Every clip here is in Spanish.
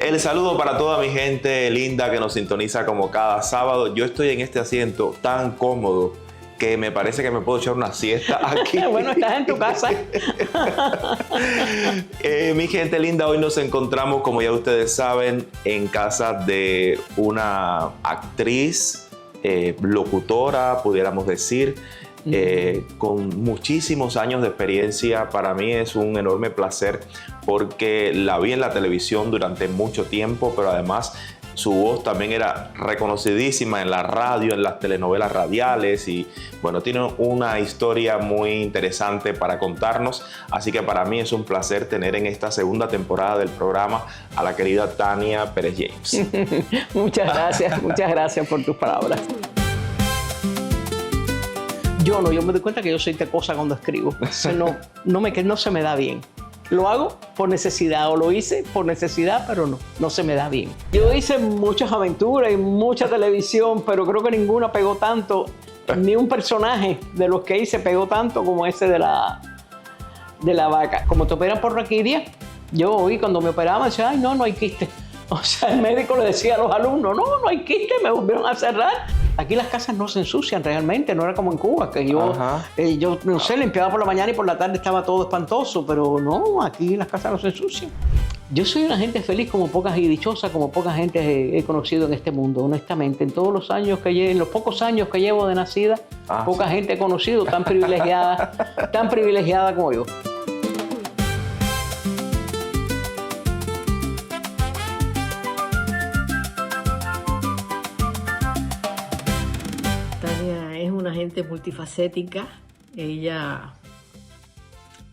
El saludo para toda mi gente linda que nos sintoniza como cada sábado. Yo estoy en este asiento tan cómodo que me parece que me puedo echar una siesta aquí. Bueno, estás en tu casa. Mi gente linda, hoy nos encontramos, como ya ustedes saben, en casa de una actriz, locutora, pudiéramos decir, con muchísimos años de experiencia. Para mí es un enorme placer porque la vi en la televisión durante mucho tiempo, pero además su voz también era reconocidísima en la radio, en las telenovelas radiales y bueno, tiene una historia muy interesante para contarnos, así que para mí es un placer tener en esta segunda temporada del programa a la querida Tania Pérez James. Muchas gracias por tus palabras. Yo me doy cuenta que yo soy tecosa cuando escribo. Eso no se me da bien. Lo hago por necesidad, o lo hice por necesidad, pero no se me da bien. Yo hice muchas aventuras y mucha televisión, pero creo que ninguna pegó tanto, ni un personaje de los que hice pegó tanto como ese de la vaca. Como te operan por raquidia, yo oí cuando me operaban, decía, ay, no hay quiste. O sea, el médico le decía a los alumnos, no hay quiste, me volvieron a cerrar. Aquí las casas no se ensucian realmente, no era como en Cuba, que yo no sé, limpiaba por la mañana y por la tarde estaba todo espantoso, pero no, aquí las casas no se ensucian. Yo soy una gente feliz como pocas y dichosa como poca gente he conocido en este mundo, honestamente. En todos los años en los pocos años que llevo de nacida, poca gente he conocido tan privilegiada como yo. Gente multifacética, ella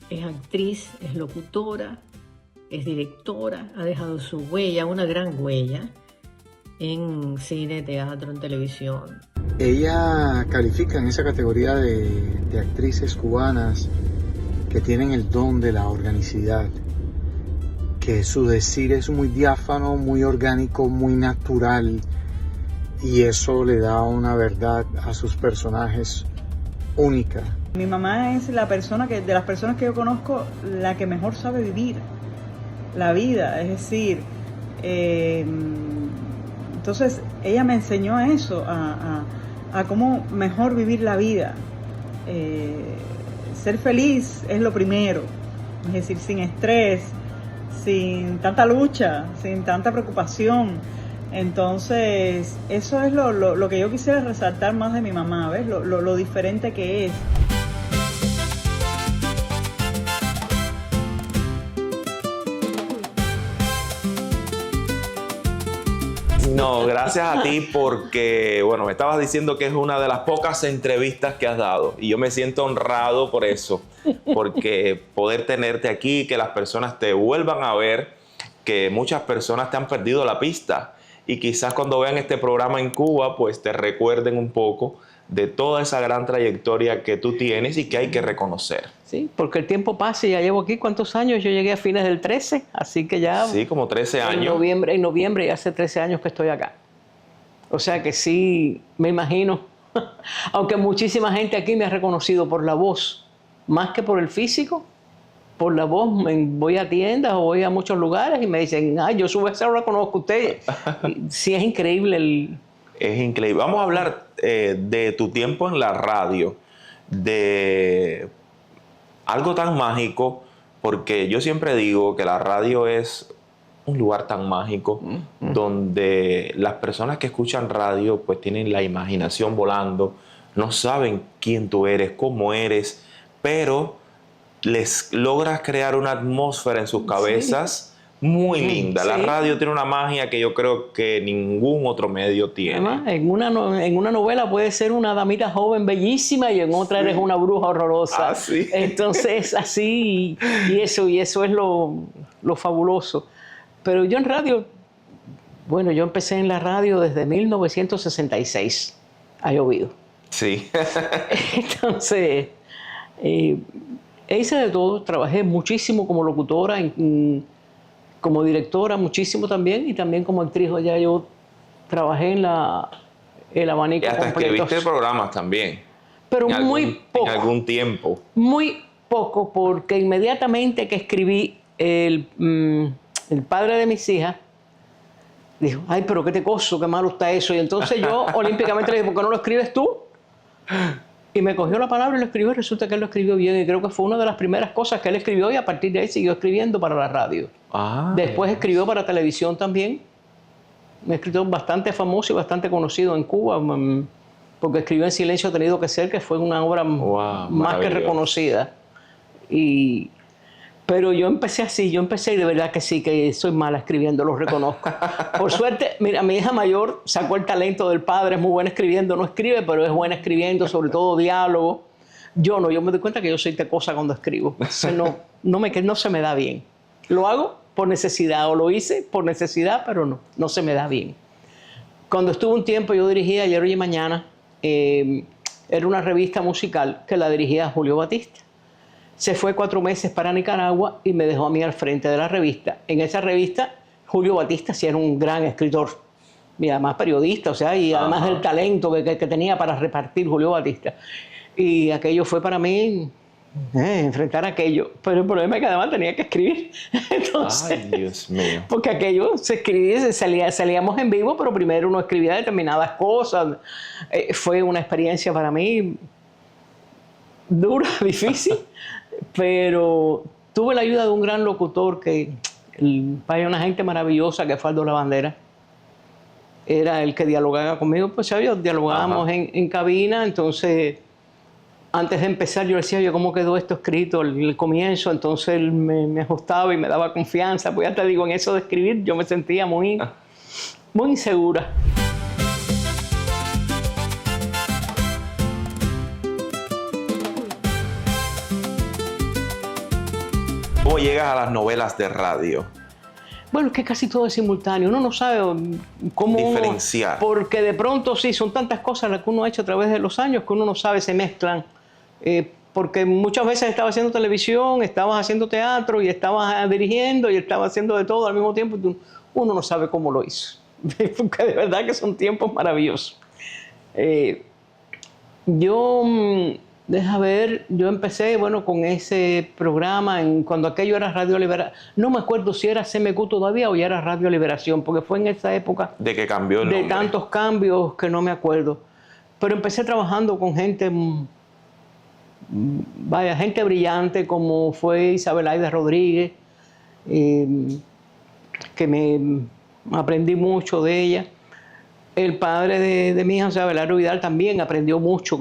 es actriz, es locutora, es directora, ha dejado su huella, una gran huella en cine, teatro, en televisión. Ella califica en esa categoría de actrices cubanas que tienen el don de la organicidad, que su decir es muy diáfano, muy orgánico, muy natural. Y eso le da una verdad a sus personajes única. Mi mamá es la persona de las personas que yo conozco, la que mejor sabe vivir la vida. Es decir, entonces ella me enseñó eso, a cómo mejor vivir la vida. Ser feliz es lo primero. Es decir, sin estrés, sin tanta lucha, sin tanta preocupación. Entonces, eso es lo que yo quisiera resaltar más de mi mamá, ¿ves? Lo diferente que es. No, gracias a ti porque, bueno, me estabas diciendo que es una de las pocas entrevistas que has dado y yo me siento honrado por eso, porque poder tenerte aquí, que las personas te vuelvan a ver, que muchas personas te han perdido la pista. Y quizás cuando vean este programa en Cuba, pues te recuerden un poco de toda esa gran trayectoria que tú tienes y que hay que reconocer. Sí, porque el tiempo pasa y ya llevo aquí, ¿cuántos años? Yo llegué a fines del 13, así que ya... Sí, como 13 años. En noviembre ya hace 13 años que estoy acá. O sea que sí, me imagino. Aunque muchísima gente aquí me ha reconocido por la voz, más que por el físico. Por la voz, voy a tiendas o voy a muchos lugares y me dicen, ay, yo su vez ahora conozco a usted. Sí, es increíble. Es increíble. Vamos a hablar de tu tiempo en la radio, de algo tan mágico, porque yo siempre digo que la radio es un lugar tan mágico donde las personas que escuchan radio pues tienen la imaginación volando, no saben quién tú eres, cómo eres, pero les logras crear una atmósfera en sus cabezas muy linda. Sí. La radio tiene una magia que yo creo que ningún otro medio tiene. Además, en una novela puede ser una damita joven bellísima y en otra eres una bruja horrorosa. Sí. Entonces, así, y eso es lo fabuloso. Pero yo en radio, bueno, yo empecé en la radio desde 1966. Ha llovido. Sí. Entonces... hice de todo, trabajé muchísimo como locutora, como directora muchísimo también, y también como actriz. Ya yo trabajé en el abanico y hasta completo. escribiste programas también. Pero muy poco. En algún tiempo. Muy poco, porque inmediatamente que escribí El padre de mis hijas, Dijo, ay, pero qué te coso, qué malo está eso. Y entonces yo olímpicamente le dije, ¿por qué no lo escribes tú? Y me cogió la palabra y lo escribió, y resulta que él lo escribió bien. Y creo que fue una de las primeras cosas que él escribió, y a partir de ahí siguió escribiendo para la radio. Después escribió para televisión también. Un escritor bastante famoso y bastante conocido en Cuba, porque escribió En silencio ha tenido que ser, que fue una obra más que reconocida. Pero yo empecé así, y de verdad que sí, que soy mala escribiendo, lo reconozco. Por suerte, mira, mi hija mayor sacó el talento del padre, es muy buena escribiendo, no escribe, pero es buena escribiendo, sobre todo diálogo. Yo no, yo me doy cuenta que yo soy tecosa cuando escribo. No se me da bien. Lo hago por necesidad, o lo hice por necesidad, pero no se me da bien. Cuando estuve un tiempo, yo dirigía Ayer, Hoy y Mañana, era una revista musical que la dirigía Julio Batista. Se fue 4 meses para Nicaragua y me dejó a mí al frente de la revista. En esa revista, Julio Batista sí era un gran escritor, y además periodista, o sea, y además del talento que tenía para repartir Julio Batista. Y aquello fue para mí enfrentar aquello. Pero el problema es que además tenía que escribir. Entonces, ay, Dios mío. Porque aquello se escribía, salíamos en vivo, pero primero uno escribía determinadas cosas. Fue una experiencia para mí dura, difícil. Pero tuve la ayuda de un gran locutor, hay una gente maravillosa que fue Aldo Lavandera. Era el que dialogaba conmigo, pues ¿sabes? Dialogábamos en cabina. Entonces, antes de empezar, yo le decía, ¿cómo quedó esto escrito? El comienzo. Entonces él me ajustaba y me daba confianza. Pues ya te digo, en eso de escribir yo me sentía muy insegura. ¿Cómo llegas a las novelas de radio? Bueno, es que casi todo es simultáneo. Uno no sabe cómo diferenciar. Porque de pronto sí, son tantas cosas las que uno ha hecho a través de los años que uno no sabe, se mezclan. Porque muchas veces estaba haciendo televisión, estabas haciendo teatro y estabas dirigiendo y estabas haciendo de todo al mismo tiempo. Y uno no sabe cómo lo hizo. Porque de verdad que son tiempos maravillosos. Yo empecé, con ese programa cuando aquello era Radio Liberación. No me acuerdo si era CMQ todavía o ya era Radio Liberación, porque fue en esa época de que cambió el nombre. De tantos cambios que no me acuerdo. Pero empecé trabajando con gente, gente brillante, como fue Isabelaida Rodríguez, que me aprendí mucho de ella. El padre de mi hija, Abelardo Vidal, también aprendió mucho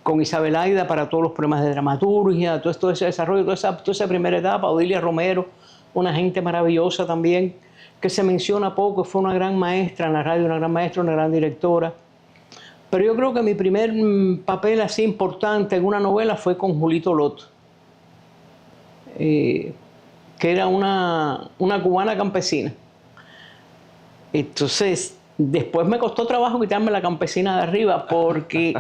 con Isabelaida para todos los problemas de dramaturgia, todo ese desarrollo, toda esa primera etapa. Odilia Romero, una gente maravillosa también, que se menciona poco, fue una gran maestra en la radio, una gran maestra, una gran directora. Pero yo creo que mi primer papel así importante en una novela fue con Julito Lot, que era una cubana campesina. Entonces, después me costó trabajo quitarme la campesina de arriba porque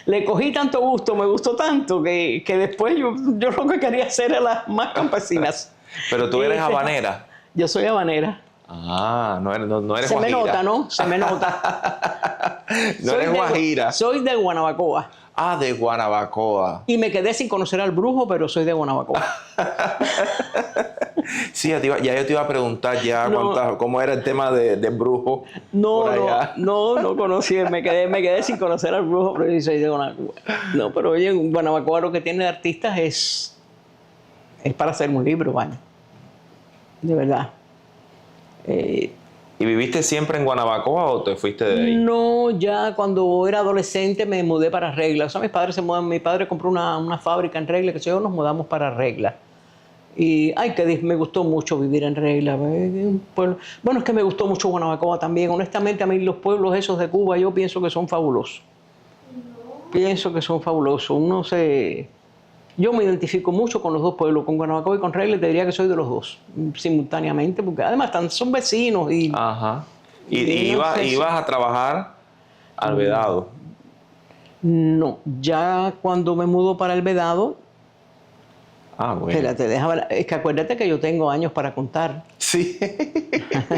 le cogí tanto gusto, me gustó tanto que después yo lo que quería hacer era las más campesinas. Pero tú eres habanera. Yo soy habanera. Ah, no eres guajira. Se me nota, ¿no? Se me nota. No eres guajira. Soy de Guanabacoa. Ah, de Guanabacoa. Y me quedé sin conocer al brujo, pero soy de Guanabacoa. Sí, ya yo te iba a preguntar cómo era el tema de brujo. No conocí, me quedé sin conocer al brujo, pero sí soy de Guanabacoa. No, pero oye, Guanabacoa lo que tiene de artistas es para hacer un libro, vaya. De verdad. ¿Y viviste siempre en Guanabacoa o te fuiste de ahí? No, ya cuando era adolescente me mudé para Regla. O sea, mi padre compró una fábrica en Regla, que yo nos mudamos para Regla. Y me gustó mucho vivir en Regla. Bueno, es que me gustó mucho Guanabacoa también. Honestamente, a mí los pueblos esos de Cuba yo pienso que son fabulosos. Pienso que son fabulosos. Yo me identifico mucho con los dos pueblos, con Guanabacoa y con Regla, y te diría que soy de los dos, simultáneamente, porque además son vecinos. Ajá. ¿Y ibas a trabajar al Vedado? No, ya cuando me mudo para el Vedado. Ah, bueno. Espérate, es que acuérdate que yo tengo años para contar. Sí.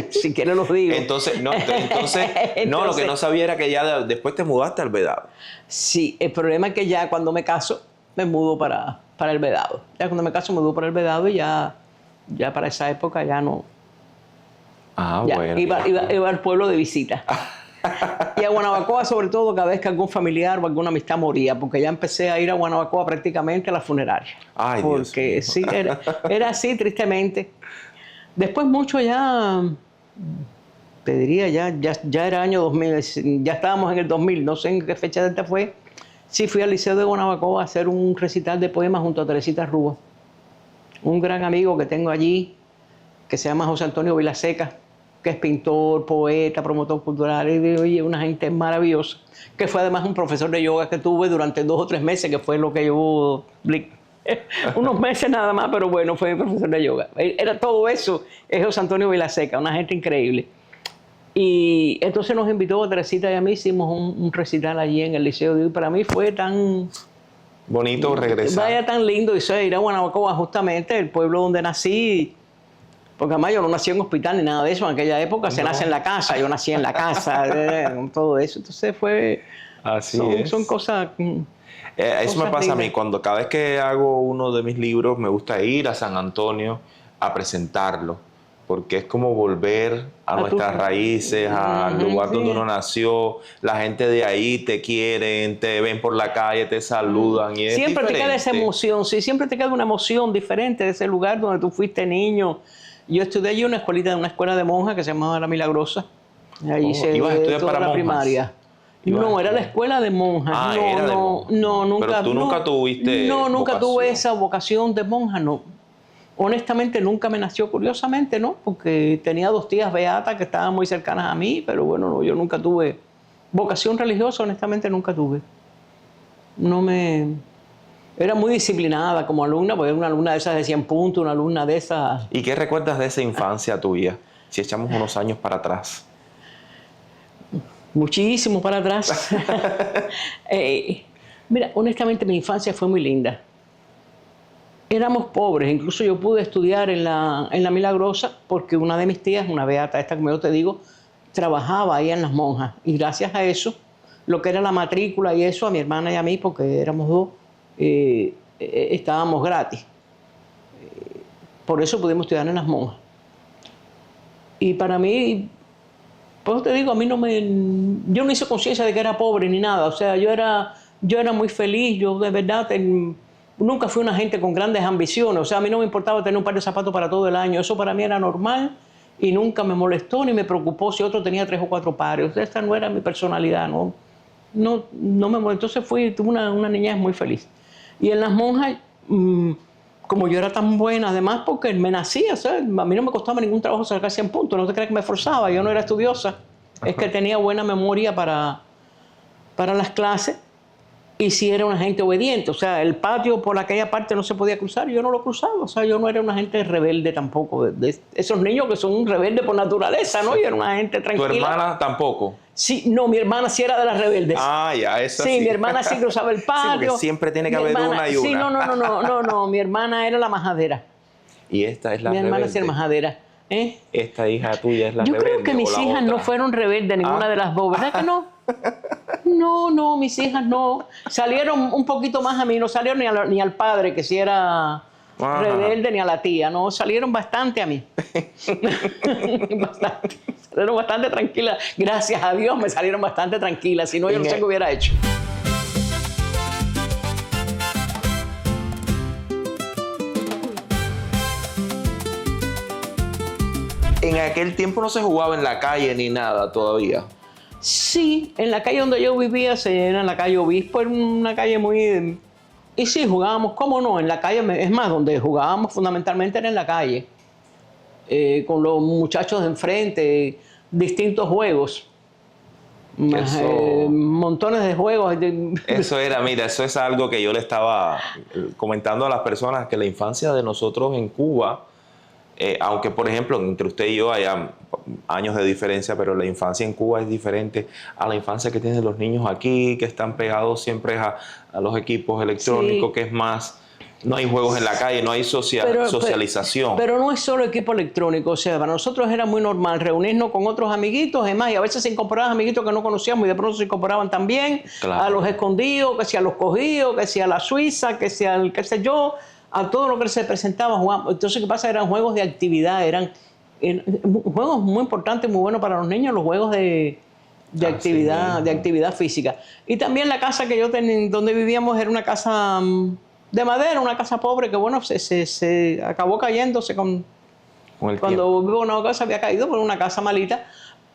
Si quieres los digo. Entonces, lo que no sabía era que ya después te mudaste al Vedado. Sí, el problema es que ya cuando me caso, me mudo para el Vedado. Ya cuando me caso me mudo para el Vedado y ya para esa época ya no Ah, Ya, bueno. iba al pueblo de visita. Y a Guanabacoa, sobre todo, cada vez que algún familiar o alguna amistad moría, porque ya empecé a ir a Guanabacoa prácticamente a la funeraria. Ay, Dios Porque mío. sí, era así, tristemente. Después mucho ya, te diría, ya era año 2000, ya estábamos en el 2000, no sé en qué fecha de esta fue. Sí, fui al Liceo de Guanabacoa a hacer un recital de poemas junto a Teresita Rúa. Un gran amigo que tengo allí, que se llama José Antonio Vilaseca, que es pintor, poeta, promotor cultural, y oye, una gente maravillosa, que fue además un profesor de yoga que tuve durante 2 o 3 meses, que fue lo que llevó unos meses nada más, pero bueno, fue mi profesor de yoga. Era todo eso, es José Antonio Vilaseca, una gente increíble. Y entonces nos invitó a Teresita y a mí, hicimos un recital allí en el Liceo, y para mí fue tan... Bonito regresar. Vaya, tan lindo, y ir a Guanabacoa, justamente, el pueblo donde nací. Porque además yo no nací en hospital ni nada de eso. En aquella época se nace en la casa, yo nací en la casa, todo eso. Entonces fue... Así son cosas... Eso me cosas pasa a mí. lindas. Cada vez que hago uno de mis libros, me gusta ir a San Antonio a presentarlo. Porque es como volver a nuestras raíces, al lugar donde uno nació. La gente de ahí te quieren, te ven por la calle, te saludan. Y es Siempre te queda esa diferente. emoción, sí, siempre te queda una emoción diferente de ese lugar donde tú fuiste niño. Yo estudié allí una escuela de monjas que se llamaba La Milagrosa. Ahí ¿ibas a estudiar toda para la monjas? primaria. No, era la escuela de monjas. Ah, no, era de no, monjas. no, nunca. Pero tú nunca tuviste No, nunca tuve vocación. esa vocación de monja, no. Honestamente nunca me nació, curiosamente, ¿no? Porque tenía 2 tías beatas que estaban muy cercanas a mí, pero bueno, no, yo nunca tuve vocación religiosa, honestamente nunca tuve. No me... Era muy disciplinada como alumna, porque era una alumna de esas de 100 puntos, una alumna de esas... ¿Y qué recuerdas de esa infancia tuya? Si echamos unos años para atrás. Muchísimo para atrás. Mira, honestamente mi infancia fue muy linda. Éramos pobres, incluso yo pude estudiar en la Milagrosa porque una de mis tías, una beata, esta como yo te digo, trabajaba ahí en las monjas. Y gracias a eso, lo que era la matrícula y eso, a mi hermana y a mí, porque éramos 2, estábamos gratis. Por eso pudimos estudiar en las monjas. Y para mí, pues te digo, yo no hice conciencia de que era pobre ni nada. O sea, yo era muy feliz, yo de verdad nunca fui una gente con grandes ambiciones. O sea, a mí no me importaba tener un par de zapatos para todo el año. Eso para mí era normal y nunca me molestó ni me preocupó si otro tenía 3 o 4 pares. O sea, esta no era mi personalidad, no me molestó. Entonces tuve una niñez muy feliz. Y en las monjas, como yo era tan buena, además porque me nacía, o sea, a mí no me costaba ningún trabajo sacar 100 puntos, no te creas que me esforzaba, yo no era estudiosa. Es que tenía buena memoria para las clases. Y sí era una gente obediente, o sea, el patio por aquella parte no se podía cruzar, yo no lo cruzaba, o sea, yo no era una gente rebelde tampoco, de esos niños que son rebeldes por naturaleza, ¿no? Yo era una gente tranquila. ¿Tu hermana tampoco? Sí, no, mi hermana sí era de las rebeldes. Ah, ya, esa sí. sí. Mi hermana sí cruzaba el patio. Sí, porque siempre tiene que haber una y una. Sí, no, mi hermana era la majadera. Y esta es la Mi hermana sí rebelde. era majadera. Esta hija tuya es la Yo rebelde. creo que mis o la hijas no otra. fueron rebeldes, ninguna de las 2, ¿verdad que no? No, mis hijas no. Salieron un poquito más a mí, no salieron ni al padre, que sí era rebelde, ni a la tía, no, salieron bastante a mí. Bastante. Salieron bastante tranquilas. Gracias a Dios me salieron bastante tranquilas, si no yo no sé qué hubiera hecho. En aquel tiempo no se jugaba en la calle ni nada todavía. Sí, en la calle donde yo vivía, era en la calle Obispo, era una calle muy... Y sí, jugábamos, ¿cómo no? En la calle, es más, donde jugábamos fundamentalmente era en la calle, con los muchachos de enfrente, distintos juegos. Montones de juegos. Eso era, mira, eso es algo que yo le estaba comentando a las personas, que la infancia de nosotros en Cuba, aunque por ejemplo entre usted y yo haya años de diferencia, pero la infancia en Cuba es diferente a la infancia que tienen los niños aquí, que están pegados siempre a los equipos electrónicos, sí. Que es más, no hay juegos en la calle, no hay socialización. Pero no es solo equipo electrónico, o sea, para nosotros era muy normal reunirnos con otros amiguitos, además, y a veces se incorporaban amiguitos que no conocíamos y de pronto se incorporaban también, claro. A los escondidos, que sea a los cogidos, que sea a la Suiza, que sea el qué sé yo, a todo lo que se presentaba jugamos. Entonces, ¿qué pasa? Eran juegos de actividad, eran Juegos muy importantes, muy buenos para los niños, los juegos de actividad física. Y también la casa que yo tenía, donde vivíamos, era una casa de madera, una casa pobre que, bueno, se acabó cayéndose cuando vivo en una casa había caído por una casa malita.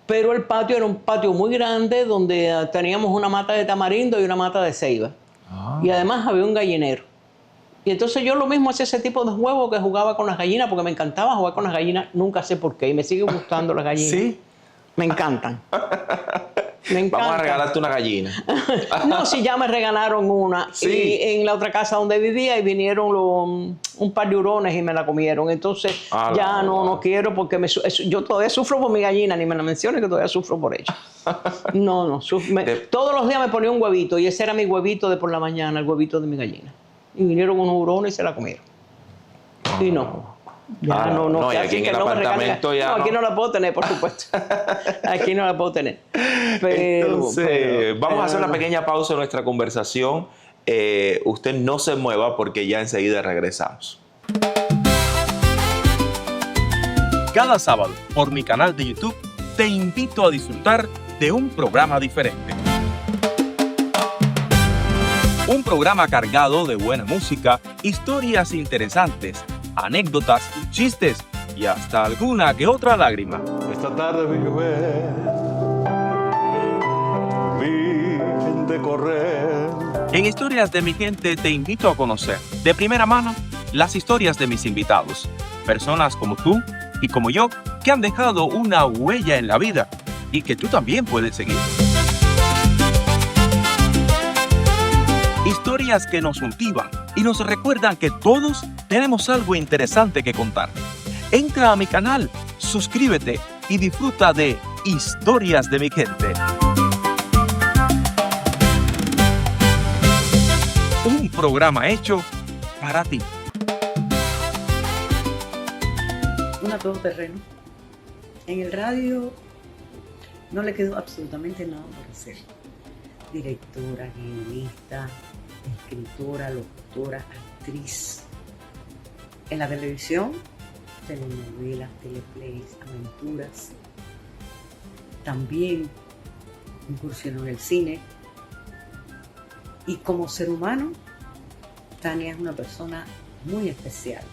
Pero el patio era un patio muy grande donde teníamos una mata de tamarindo y una mata de ceiba. Y además había un gallinero. Y entonces yo lo mismo hacía ese tipo de juego que jugaba con las gallinas porque me encantaba jugar con las gallinas, nunca sé por qué, y me sigue gustando las gallinas. ¿Sí? Me encantan. Me encantan. Vamos a regalarte una gallina. No, sí, ya me regalaron una. Sí. Y en la otra casa donde vivía y vinieron un par de hurones y me la comieron. Entonces ya no quiero porque yo todavía sufro por mi gallina, ni me la menciones que todavía sufro por ella. Todos los días me ponía un huevito y ese era mi huevito de por la mañana, el huevito de mi gallina. Y vinieron unos hurones y se la comieron. Y no. Ya no, y aquí en el apartamento ya no, aquí no la puedo tener, por supuesto. Aquí no la puedo tener. Entonces, vamos a hacer una pequeña pausa en nuestra conversación. Usted no se mueva porque ya enseguida regresamos. Cada sábado, por mi canal de YouTube, te invito a disfrutar de un programa diferente. Un programa cargado de buena música, historias interesantes, anécdotas, chistes y hasta alguna que otra lágrima. Esta tarde vi llover, vi de correr. En Historias de mi gente te invito a conocer de primera mano las historias de mis invitados, personas como tú y como yo que han dejado una huella en la vida y que tú también puedes seguir. Historias que nos motivan y nos recuerdan que todos tenemos algo interesante que contar. Entra a mi canal, suscríbete y disfruta de Historias de mi gente. Un programa hecho para ti. Una todoterreno. En el radio no le quedó absolutamente nada por hacer. Directora, guionista, escritora, locutora, actriz. En la televisión, telenovelas, teleplays, aventuras. También incursionó en el cine. Y como ser humano, Tania es una persona muy especial.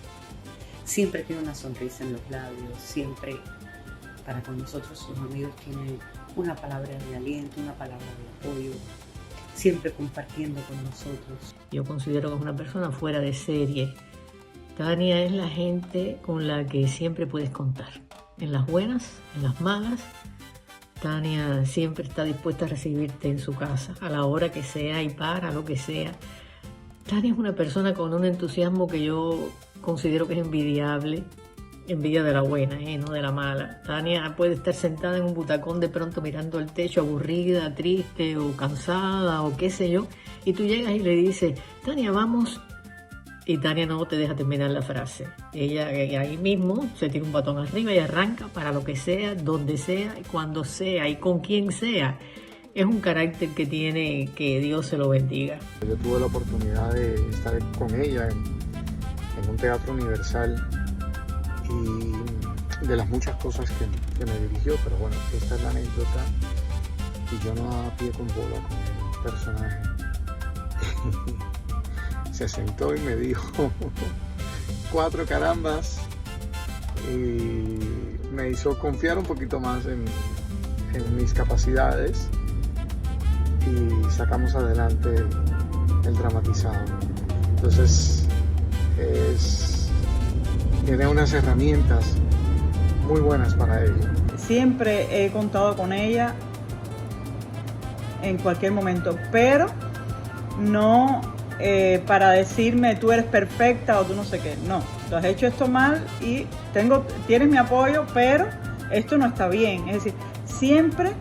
Siempre tiene una sonrisa en los labios, siempre para con nosotros sus amigos tienen una palabra de aliento, una palabra de apoyo, siempre compartiendo con nosotros. Yo considero que es una persona fuera de serie. Tania es la gente con la que siempre puedes contar, en las buenas, en las malas. Tania siempre está dispuesta a recibirte en su casa, a la hora que sea y para lo que sea. Tania es una persona con un entusiasmo que yo considero que es envidiable, envidia de la buena, no de la mala. Tania puede estar sentada en un butacón de pronto mirando el techo, aburrida, triste o cansada o qué sé yo, y tú llegas y le dices, Tania, vamos, y Tania no te deja terminar la frase. Ella ahí mismo se tira un batón arriba y arranca para lo que sea, donde sea, cuando sea y con quien sea. Es un carácter que tiene, que Dios se lo bendiga. Yo tuve la oportunidad de estar con ella en un teatro universal y de las muchas cosas que me dirigió, pero bueno, esta es la anécdota y yo no daba pie con bola con el personaje. Se sentó y me dijo 4 carambas y me hizo confiar un poquito más en mis capacidades y sacamos adelante el dramatizado. Entonces tiene unas herramientas muy buenas para ello. Siempre he contado con ella en cualquier momento, pero no para decirme tú eres perfecta o tú no sé qué. No, tú has hecho esto mal y tienes mi apoyo, pero esto no está bien. Es decir, siempre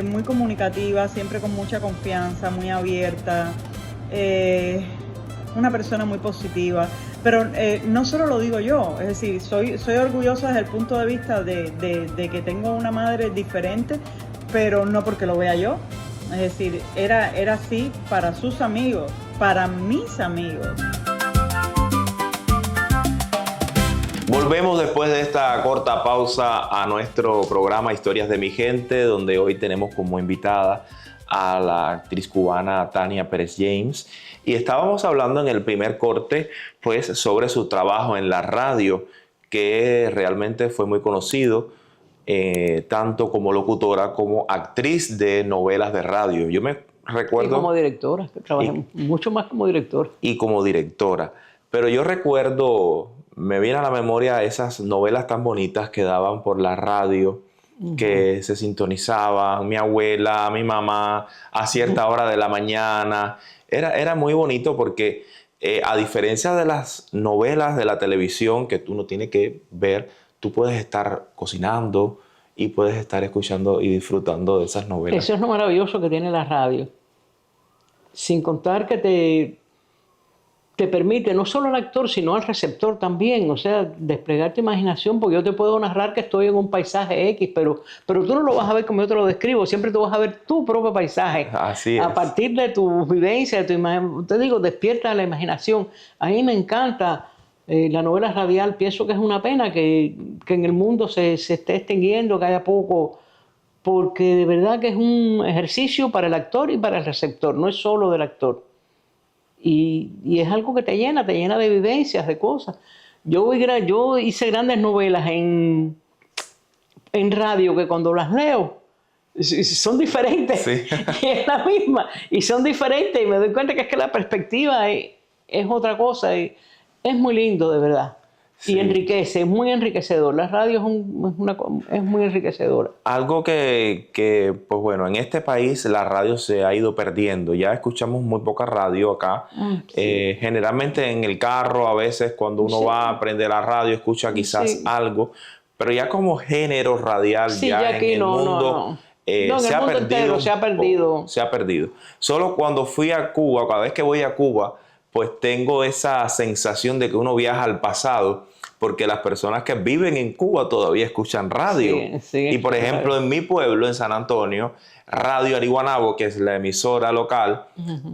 muy comunicativa, siempre con mucha confianza, muy abierta, una persona muy positiva. Pero no solo lo digo yo, es decir, soy orgullosa desde el punto de vista de que tengo una madre diferente, pero no porque lo vea yo. Es decir, era así para sus amigos, para mis amigos. Volvemos después de esta corta pausa a nuestro programa Historias de mi gente, donde hoy tenemos como invitada a la actriz cubana Tania Pérez James, y estábamos hablando en el primer corte pues sobre su trabajo en la radio, que realmente fue muy conocido tanto como locutora como actriz de novelas de radio. Yo me recuerdo... Y como directora, que trabajé mucho más como directora. Y como directora. Pero yo recuerdo, me viene a la memoria esas novelas tan bonitas que daban por la radio, que se sintonizaban, mi abuela, mi mamá, a cierta hora de la mañana. Era muy bonito porque a diferencia de las novelas de la televisión que tú no tienes que ver, tú puedes estar cocinando y puedes estar escuchando y disfrutando de esas novelas. Eso es lo maravilloso que tiene la radio. Sin contar que te permite no solo al actor, sino al receptor también, o sea, desplegar tu imaginación, porque yo te puedo narrar que estoy en un paisaje X, pero tú no lo vas a ver como yo te lo describo, siempre tú vas a ver tu propio paisaje. Así es. A partir de tu vivencia, de tu imagen, te digo, despierta la imaginación. A mí me encanta la novela radial, pienso que es una pena que en el mundo se esté extinguiendo, que haya poco, porque de verdad que es un ejercicio para el actor y para el receptor, no es solo del actor. Y es algo que te llena de vivencias, de cosas. Yo hice grandes novelas en radio que cuando las leo son diferentes. Sí. Y es la misma. Y son diferentes. Y me doy cuenta que es que la perspectiva es otra cosa. Y es muy lindo, de verdad. Sí. Y enriquece, es muy enriquecedor. La radio es muy enriquecedora. Algo que, pues bueno, en este país la radio se ha ido perdiendo. Ya escuchamos muy poca radio acá. Sí. Generalmente en el carro, a veces cuando uno va a prender la radio, escucha quizás algo. Pero ya como género radial, ya en el mundo... se ha perdido. Solo cuando fui a Cuba, cada vez que voy a Cuba, pues tengo esa sensación de que uno viaja al pasado, porque las personas que viven en Cuba todavía escuchan radio. Sí, y por ejemplo, en mi pueblo, en San Antonio, Radio Ariguanabo, que es la emisora local,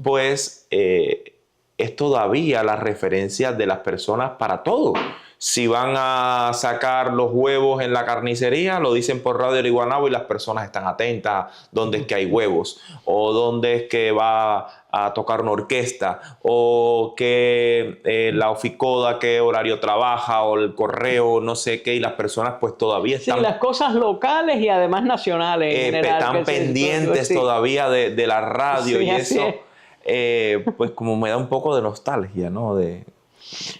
pues es todavía la referencia de las personas para todo. Si van a sacar los huevos en la carnicería, lo dicen por Radio Ariguanabo y las personas están atentas dónde es que hay huevos, o dónde es que va a tocar una orquesta, o que la oficoda qué horario trabaja, o el correo, no sé qué, y las personas pues todavía están... Sí, las cosas locales y además nacionales en general. Están pendientes todavía de la radio, sí, y eso pues como me da un poco de nostalgia, ¿no?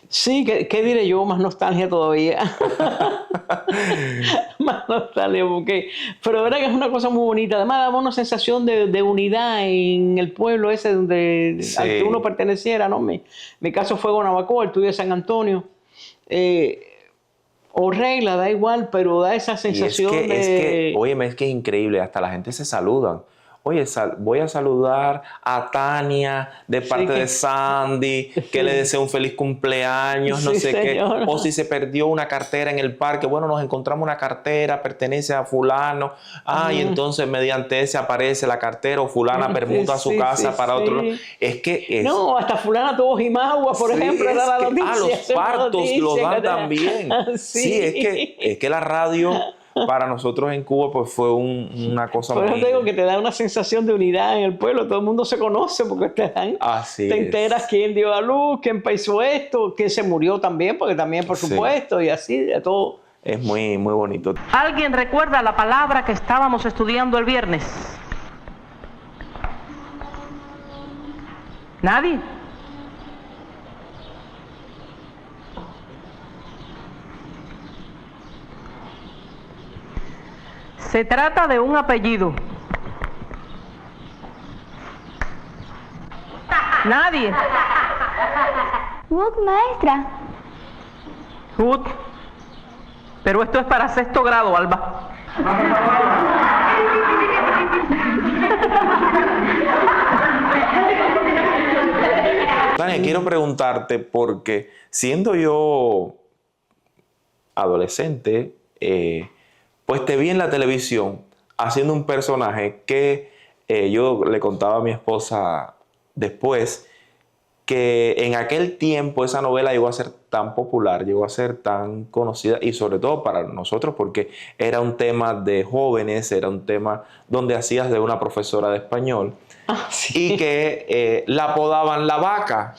Sí, ¿qué diré yo? Más nostalgia todavía. Más nostalgia, pero la verdad que es una cosa muy bonita. Además, daba una sensación de unidad en el pueblo ese donde al que uno perteneciera, ¿no? Mi caso fue Guanabacoa, el tuyo de San Antonio. O Regla, da igual, pero da esa sensación óyeme, es que es increíble. Hasta la gente se saludan. Oye, voy a saludar a Tania de parte de Sandy, que le deseo un feliz cumpleaños, no sé qué. O si se perdió una cartera en el parque, bueno, nos encontramos una cartera, pertenece a fulano. Y entonces mediante ese aparece la cartera o fulana permuta a su casa para otro. Es que... No, hasta fulana tuvo Jimagua, por ejemplo, era la noticia. Los partos lo dan también. Sí, es que la radio... Para nosotros en Cuba pues fue una cosa muy... Por eso te digo que te da una sensación de unidad en el pueblo. Todo el mundo se conoce porque te enteras quién dio a luz, quién hizo esto, quién se murió también, porque también por supuesto, y así de todo. Es muy, muy bonito. ¿Alguien recuerda la palabra que estábamos estudiando el viernes? ¿Nadie? Se trata de un apellido. Nadie. Wood, maestra. Wood. Pero esto es para 6º grado, Alba. Tania, quiero preguntarte porque siendo yo adolescente, pues te vi en la televisión haciendo un personaje que yo le contaba a mi esposa después, que en aquel tiempo esa novela llegó a ser tan popular, llegó a ser tan conocida y sobre todo para nosotros porque era un tema de jóvenes, era un tema donde hacías de una profesora de español y que la apodaban la vaca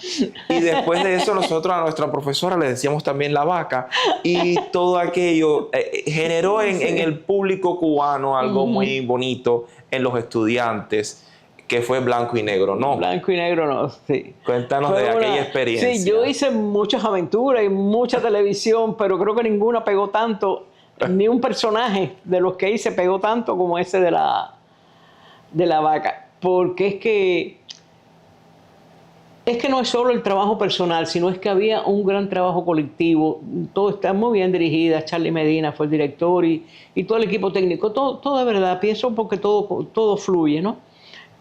y después de eso nosotros a nuestra profesora le decíamos también la vaca y todo aquello generó en el público cubano algo muy bonito en los estudiantes, que fue Blanco y Negro, ¿no? Blanco y Negro, no, sí. Cuéntanos Fue de una- aquella experiencia. Sí, yo hice muchas aventuras y mucha televisión, pero creo que ninguna pegó tanto, ni un personaje de los que hice pegó tanto como ese de la vaca. Porque es que no es solo el trabajo personal, sino es que había un gran trabajo colectivo. Todo está muy bien dirigida. Charlie Medina fue el director y todo el equipo técnico. Todo de verdad, pienso porque todo fluye, ¿no?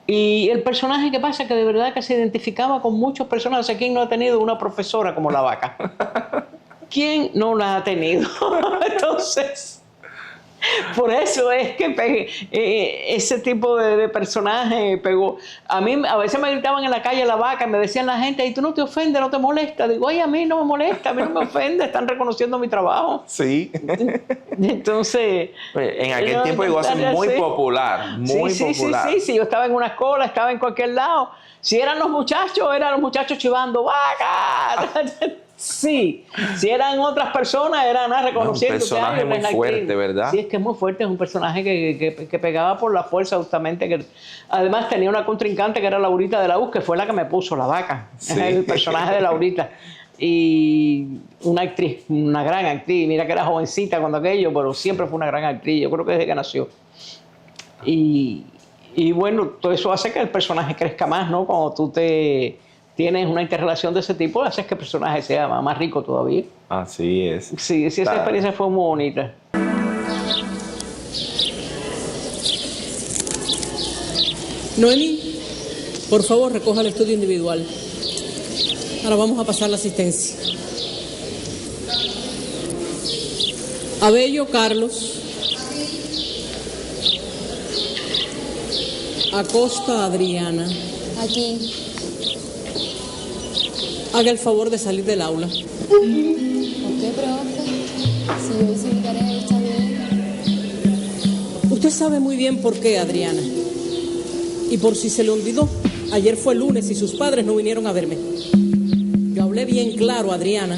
Y el personaje que pasa que de verdad que se identificaba con muchos personajes. ¿Quién no ha tenido una profesora como la vaca? ¿Quién no la ha tenido? Entonces, por eso es que ese tipo de personaje pegó. A mí a veces me gritaban en la calle la vaca y me decían la gente, ¿y tú no te ofendes, no te molesta? Digo, ay, a mí no me molesta, a mí no me ofende, están reconociendo mi trabajo. Sí. Entonces... En aquel tiempo llegó a ser muy popular, muy popular. Sí, yo estaba en una escuela, estaba en cualquier lado. Si eran los muchachos chivando, ¡vaca! Sí, si eran otras personas, eran reconociendo. Un personaje muy fuerte, ¿verdad? Sí, es que es muy fuerte, es un personaje que pegaba por la fuerza justamente. Además tenía una contrincante que era Laurita de la U, que fue la que me puso la vaca, Sí. el personaje de Laurita. Y una actriz, una gran actriz, mira que era jovencita cuando aquello, pero siempre fue una gran actriz, yo creo que desde que nació. Y bueno, todo eso hace que el personaje crezca más, ¿no? Cuando tú tienes una interrelación de ese tipo, haces que el personaje sea más rico todavía. Así es. Sí, esa experiencia fue muy bonita. Noemi, por favor, recoja el estudio individual. Ahora vamos a pasar la asistencia. Abello Carlos. Acosta Adriana. Aquí. Haga el favor de salir del aula. ¿Por qué, profe? Si yo hice mi tarea y está bien. Usted sabe muy bien por qué, Adriana. Y por si se le olvidó, ayer fue lunes y sus padres no vinieron a verme. Yo hablé bien claro, Adriana.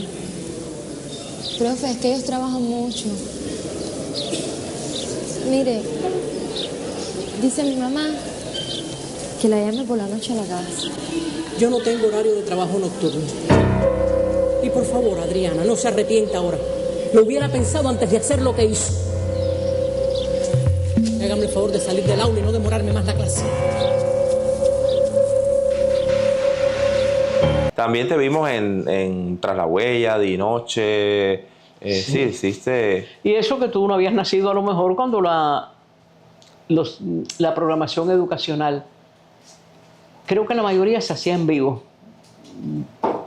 Profe, es que ellos trabajan mucho. Mire, dice mi mamá que la llame por la noche a la casa. Yo no tengo horario de trabajo nocturno. Y por favor, Adriana, no se arrepienta ahora. Lo hubiera pensado antes de hacer lo que hizo. Hágame el favor de salir del aula y no demorarme más la clase. También te vimos en Tras la Huella, de Noche. Sí, hiciste... Y eso que tú no habías nacido a lo mejor cuando la programación educacional, creo que la mayoría se hacía en vivo.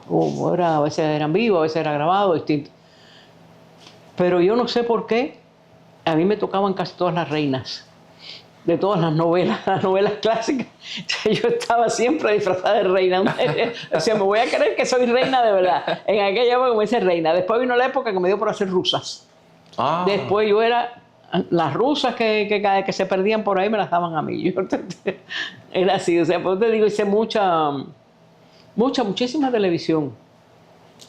A veces era en vivo, a veces era grabado, distinto. Pero yo no sé por qué, a mí me tocaban casi todas las reinas, de todas las novelas clásicas. Yo estaba siempre disfrazada de reina. O sea, me voy a creer que soy reina de verdad. En aquella época me hice reina. Después vino la época que me dio por hacer rusas. Después yo era... Las rusas que se perdían por ahí me las daban a mí. Era así. O sea, pues te digo, hice muchísima televisión.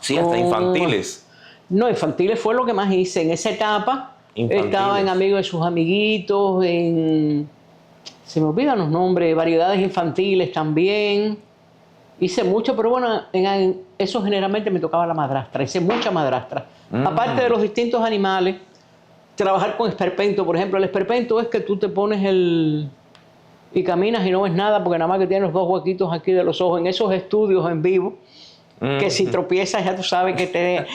Sí, hasta infantiles. No, infantiles fue lo que más hice. En esa etapa estaba en Amigos de sus amiguitos, se me olvidan los nombres, variedades infantiles también. Hice mucho, pero bueno, en eso generalmente me tocaba la madrastra. Hice mucha madrastra. Aparte de los distintos animales, trabajar con esperpento, por ejemplo. El esperpento es que tú te pones y caminas y no ves nada porque nada más que tienes los dos huequitos aquí de los ojos en esos estudios en vivo, que si tropiezas ya tú sabes que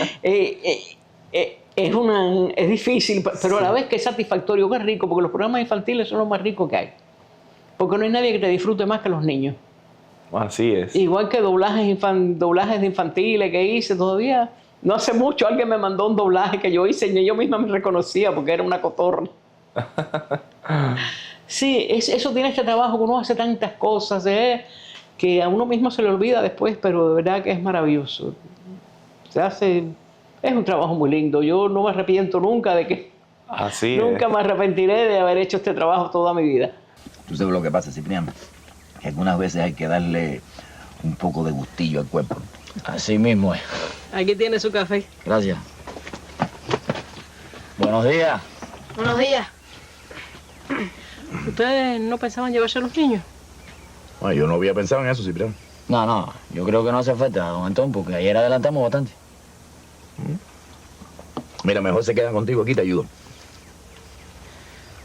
es difícil, pero a la vez que es satisfactorio, que es rico, porque los programas infantiles son los más ricos que hay. Porque no hay nadie que te disfrute más que los niños. Así es. Igual que doblajes de infantiles que hice todavía. No hace mucho alguien me mandó un doblaje que yo hice y yo misma me reconocía porque era una cotorra. Sí, eso tiene este trabajo que uno hace tantas cosas, que que a uno mismo se le olvida después, pero de verdad que es maravilloso. Es un trabajo muy lindo. Yo no me arrepiento nunca de que... Así nunca me arrepentiré de haber hecho este trabajo toda mi vida. Tú sabes lo que pasa, Cipriano, que algunas veces hay que darle un poco de gustillo al cuerpo. Así mismo es. Aquí tiene su café. Gracias. Buenos días. Buenos días. ¿Ustedes no pensaban llevarse a los niños? Bueno, yo no había pensado en eso, Cipriano. No, yo creo que no hace falta, don Antón, porque ayer adelantamos bastante. Mira, mejor se quedan contigo aquí, te ayudo.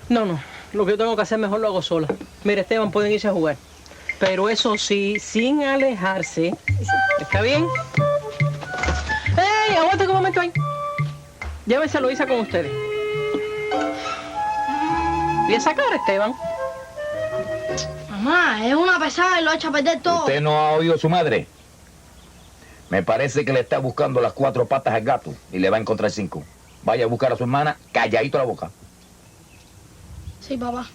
No, lo que yo tengo que hacer mejor lo hago sola. Mira, Esteban, pueden irse a jugar. Pero eso sí, sin alejarse. ¿Está bien? ¡Ey! Aguanta un momento ahí. Llévense a Luisa con ustedes. ¿Y esa cara, Esteban? Mamá, es una pesada y lo ha hecho a perder todo. ¿Usted no ha oído a su madre? Me parece que le está buscando las 4 patas al gato y le va a encontrar 5. Vaya a buscar a su hermana calladito la boca. Sí, papá.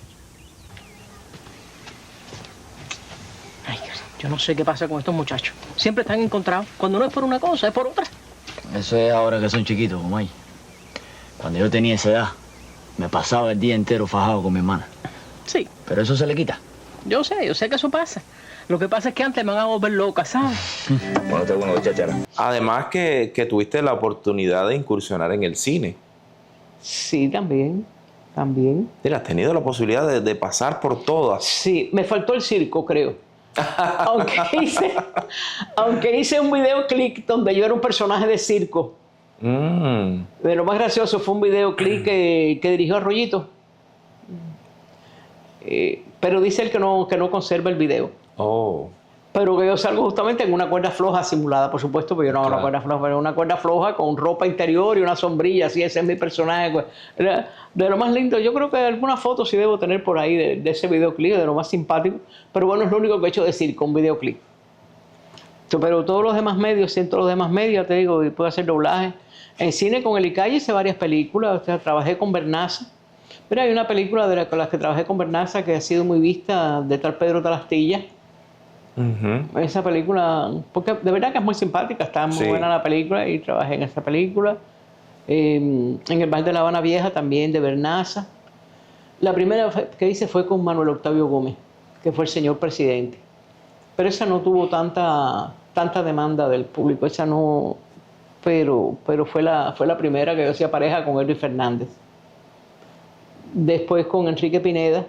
Ay, yo no sé qué pasa con estos muchachos. Siempre están encontrados. Cuando no es por una cosa, es por otra. Eso es ahora que son chiquitos, Omay. Cuando yo tenía esa edad, me pasaba el día entero fajado con mi hermana. Sí. Pero eso se le quita. Yo sé que eso pasa. Lo que pasa es que antes me van a volver loca, ¿sabes? Bueno, está bueno de cháchara. Además que tuviste la oportunidad de incursionar en el cine. Sí, también. Mira, has tenido la posibilidad de pasar por todas. Sí, me faltó el circo, creo. aunque hice un videoclip donde yo era un personaje de circo. De lo más gracioso fue un videoclip que dirigió Arroyito. Pero dice él que no conserva el video. Oh. Pero que yo salgo justamente en una cuerda floja simulada, por supuesto, porque yo no hago una cuerda floja, pero una cuerda floja con ropa interior y una sombrilla, así ese es mi personaje. De lo más lindo, yo creo que alguna foto sí debo tener por ahí de ese videoclip, de lo más simpático, pero bueno, es lo único que he hecho decir con un videoclip. Pero todos los demás medios, siento los demás medios, te digo, y puedo hacer doblaje. En cine con Eli Calle hice varias películas, o sea, trabajé con Bernaza. Mira, hay una película con la que trabajé con Bernaza que ha sido muy vista, de tal Pedro Talastilla. Esa película, porque de verdad que es muy simpática, está muy buena la película y trabajé en esa película. En El Bar de La Habana Vieja también, de Bernaza. La primera que hice fue con Manuel Octavio Gómez, que fue el señor presidente. Pero esa no tuvo tanta demanda del público, esa no, pero fue la primera que yo hacía pareja con Elvis Fernández. Después con Enrique Pineda,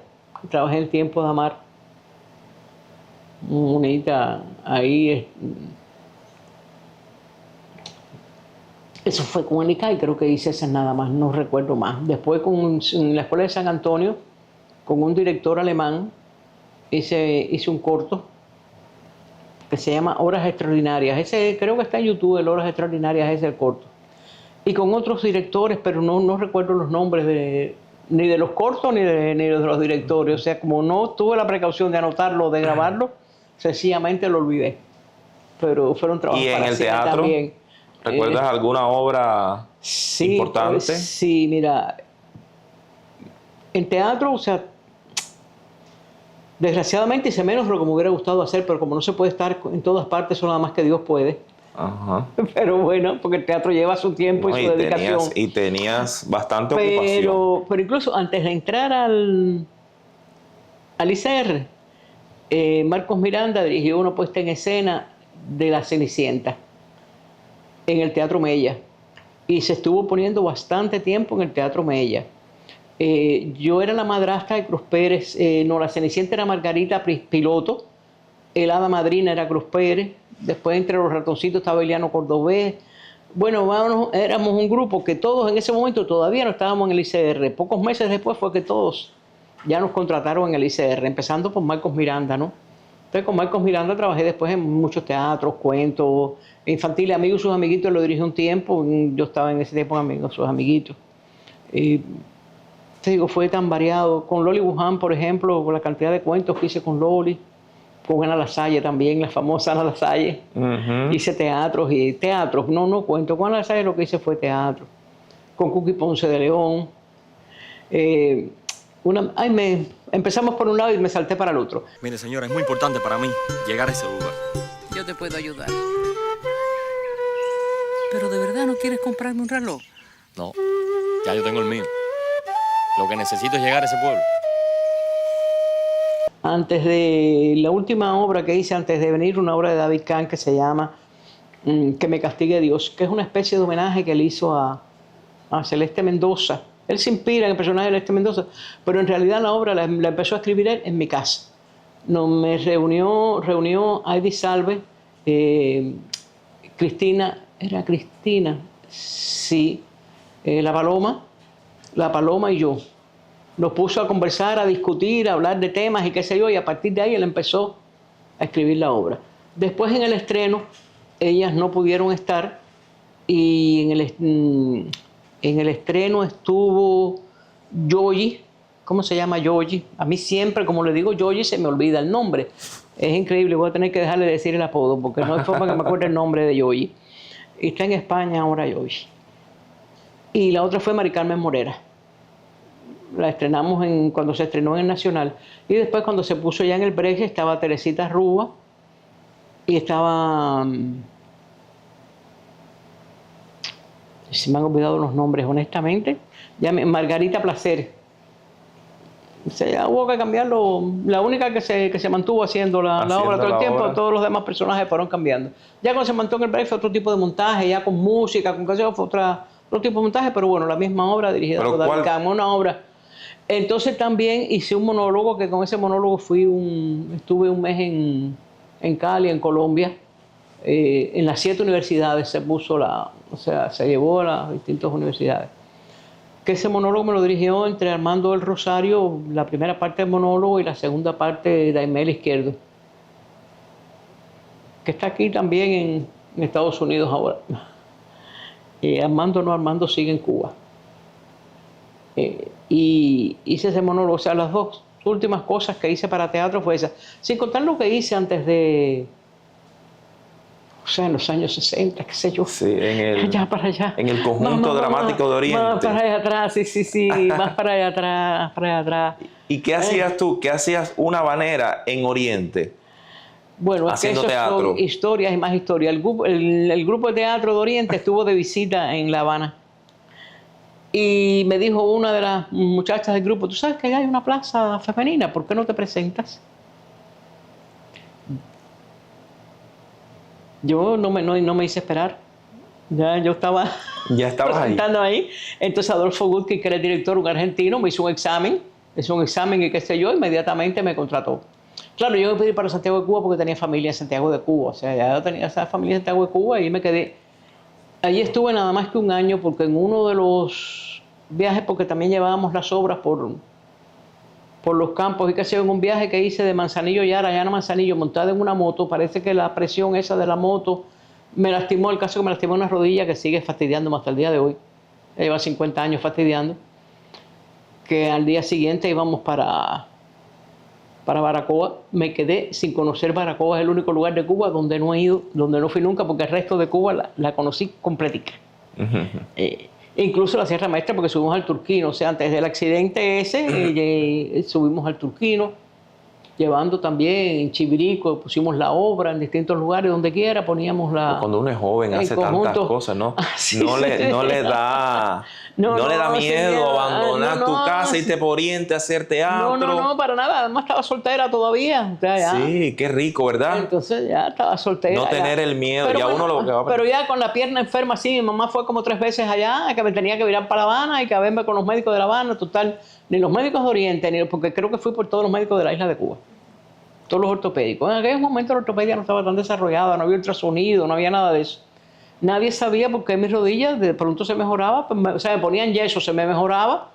trabajé en El Tiempo de Amar. Muy bonita, ahí eso fue con Eli Calle, creo que hice esas nada más, no recuerdo más. Después en la Escuela de San Antonio, con un director alemán, hice un corto que se llama Horas Extraordinarias. Ese creo que está en YouTube, el Horas Extraordinarias es el corto. Y con otros directores, pero no recuerdo los nombres ni de los cortos ni de los directores. O sea, como no tuve la precaución de anotarlo, de grabarlo, sencillamente lo olvidé. Pero fueron trabajos para cine también. ¿Recuerdas alguna obra importante? Sí, mira, en teatro, o sea, desgraciadamente hice menos de lo que me hubiera gustado hacer, pero como no se puede estar en todas partes, eso nada más que Dios puede. Ajá. Pero bueno, porque el teatro lleva su tiempo y su dedicación. Tenías bastante ocupación. Pero incluso antes de entrar al ICR, Marcos Miranda dirigió una puesta en escena de La Cenicienta en el Teatro Mella. Y se estuvo poniendo bastante tiempo en el Teatro Mella. Yo era la madrastra de Cruz Pérez. La Cenicienta era Margarita Piloto. El hada madrina era Cruz Pérez. Después entre los ratoncitos estaba Eliano Cordobés. Bueno, éramos un grupo que todos en ese momento todavía no estábamos en el ICR. Pocos meses después fue que todos ya nos contrataron en el ICR, empezando por Marcos Miranda, ¿no? Entonces con Marcos Miranda trabajé después en muchos teatros, cuentos, infantiles, Amigos y sus amiguitos, lo dirigí un tiempo. Yo estaba en ese tiempo en Amigos y sus amiguitos. Te digo, fue tan variado. Con Loli Buján, por ejemplo, con la cantidad de cuentos que hice con Loli. Con Ana Lasalle también, la famosa Ana Lasalle. Hice teatros, no cuento. Con Ana Lasalle lo que hice fue teatro. Con Cookie Ponce de León. Empezamos por un lado y me salté para el otro. Mire, señora, es muy importante para mí llegar a ese lugar. Yo te puedo ayudar. ¿Pero de verdad no quieres comprarme un reloj? No, ya yo tengo el mío. Lo que necesito es llegar a ese pueblo. Antes de la última obra que hice, antes de venir, una obra de David Kahn que se llama Que me castigue Dios, que es una especie de homenaje que él hizo a Celeste Mendoza. Él se inspira en el personaje de Celeste Mendoza, pero en realidad la obra la empezó a escribir él en mi casa. Me reunió a Edith Salve, Cristina, ¿era Cristina? Sí, la Paloma y yo. Nos puso a conversar, a discutir, a hablar de temas y qué sé yo, y a partir de ahí él empezó a escribir la obra. Después en el estreno, ellas no pudieron estar y en el estreno estuvo Yoyi. ¿Cómo se llama Yoyi? A mí siempre, como le digo Yoyi, se me olvida el nombre. Es increíble, voy a tener que dejarle de decir el apodo porque no hay forma que me acuerde el nombre de Yoyi. Y está en España ahora Yoyi. Y la otra fue Mari Carmen Morera. La estrenamos cuando se estrenó en el Nacional. Y después cuando se puso ya en el Breche estaba Teresita Rúa y estaba... Se me han olvidado los nombres, honestamente. Margarita Placer. O sea, ya hubo que cambiarlo. La única que se mantuvo haciendo la obra todo el tiempo, todos los demás personajes fueron cambiando. Ya cuando se mantuvo en el Breche fue otro tipo de montaje, ya con música, con canciones, fue otro tipo de montaje, pero bueno, la misma obra dirigida por David Kahn, una obra. Entonces también hice un monólogo, que con ese monólogo estuve un mes en Cali, en Colombia. En las 7 universidades se puso se llevó a las distintas universidades. Que ese monólogo me lo dirigió entre Armando del Rosario, la primera parte del monólogo y la segunda parte de Daimel Izquierdo, que está aquí también en Estados Unidos ahora. Armando sigue en Cuba. Y hice ese monólogo, o sea, las 2 últimas cosas que hice para teatro fue esa, sin contar lo que hice antes de, o sea, en los años 60, qué sé yo. Sí, allá para allá. En el Conjunto Dramático de Oriente. Más para allá atrás, sí, más para allá atrás. ¿Y qué hacías tú? ¿Qué hacías una habanera en Oriente? Bueno, haciendo es que eso teatro. Son historias y más historias. El grupo de teatro de Oriente estuvo de visita en La Habana. Y me dijo una de las muchachas del grupo, ¿tú sabes que hay una plaza femenina? ¿Por qué no te presentas? Yo no me hice esperar. Yo estaba presentando ahí. Entonces Adolfo Gutki, que era el director, un argentino, me hizo un examen y qué sé yo, inmediatamente me contrató. Claro, yo me pedí para Santiago de Cuba porque tenía familia en Santiago de Cuba. O sea, ya tenía esa familia en Santiago de Cuba y me quedé. Allí estuve nada más que un año porque en uno de los viajes, porque también llevábamos las obras por los campos y qué sé yo, en un viaje que hice de Manzanillo Yara, allá en Manzanillo, montada en una moto, parece que la presión esa de la moto me lastimó, el caso que me lastimó una rodilla que sigue fastidiándome hasta el día de hoy. Ya lleva 50 años fastidiando. Que al día siguiente íbamos para Baracoa. Me quedé sin conocer Baracoa, es el único lugar de Cuba donde no he ido, donde no fui nunca, porque el resto de Cuba la conocí completica. Incluso la Sierra Maestra, porque subimos al Turquino, o sea, antes del accidente ese, subimos al Turquino, llevando también en Chivirico, pusimos la obra en distintos lugares, donde quiera, poníamos la... Cuando uno es joven hace tantas cosas, ¿no? No le da miedo abandonar tu casa, irte por Oriente a hacer teatro. No, para nada. Además estaba soltera todavía. O sea, ya. Sí, qué rico, ¿verdad? Entonces ya estaba soltera. No tener el miedo, pero ya bueno, uno lo que va a... Pero ya con la pierna enferma, sí, mi mamá fue como 3 veces allá, que me tenía que virar para La Habana y que a verme con los médicos de La Habana, total. Ni los médicos de Oriente, porque creo que fui por todos los médicos de la isla de Cuba. Todos los ortopédicos. En aquellos momentos la ortopedia no estaba tan desarrollada, no había ultrasonido, no había nada de eso. Nadie sabía por qué mis rodillas de pronto se mejoraba, o sea, me ponían yeso, se me mejoraba,